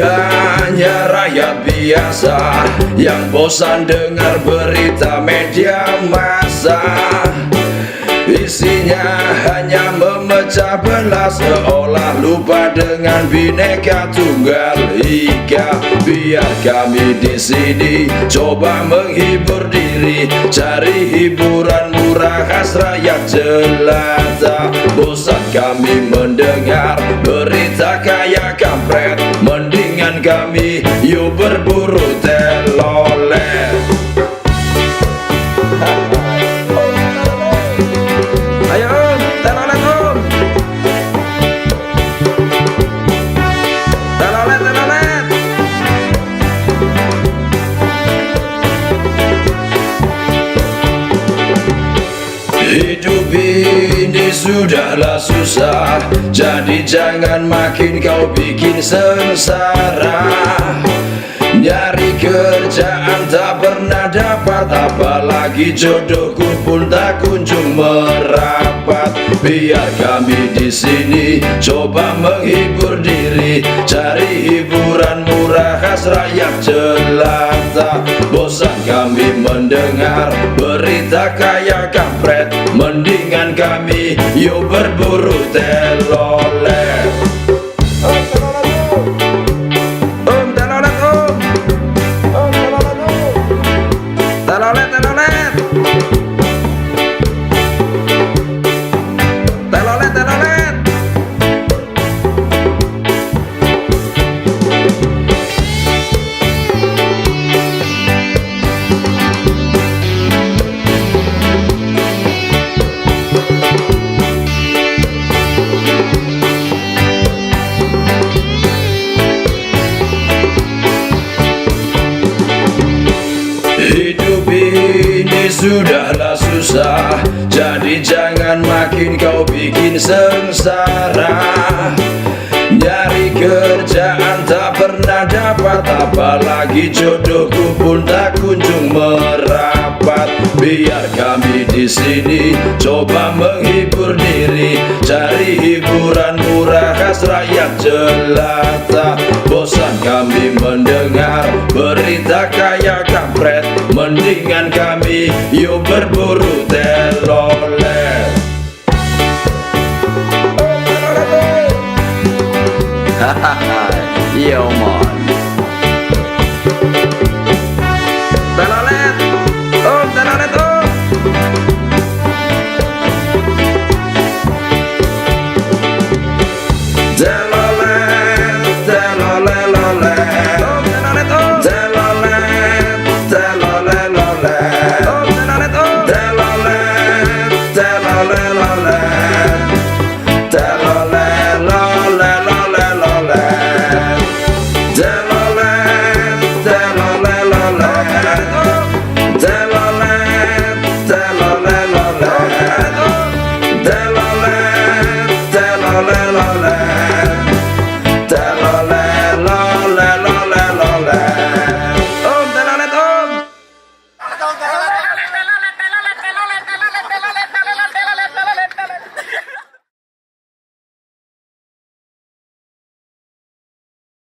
hanya rakyat biasa yang bosan dengar berita media massa. Isinya hanya memecah belah, seolah lupa dengan Bhinneka Tunggal Ika. Biar kami di sini coba menghibur diri, cari hiburan murah khas rakyat jelata. Bosan kami mendengar berita kayak kampret, mendingan kami yuk berburu telolet. Ayo om, telolet om. Telolet, telolet. Hidup ini sudahlah susah, jadi jangan makin kau bikin sengsara. Nyari kerjaan tak pernah dapat, apalagi jodohku pun tak kunjung merapat. Biar kami di sini coba menghibur diri, cari hiburan murah khas rakyat jelata. Bosan kami mendengar berita kayak kampret, mendingan kami yuk berburu telolet. Telolet, telolet. Telolet, telolet. Hidup ini sudahlah susah, jadi jangan makin kau bikin sengsara. Nyari kerjaan tak pernah dapat, apalagi jodohku pun tak kunjung merapat. Biar kami di sini coba menghibur diri, cari hiburan murah khas rakyat jelata. Bosan kami mendengar berita kayak kampret, mendingan kami yuk berburu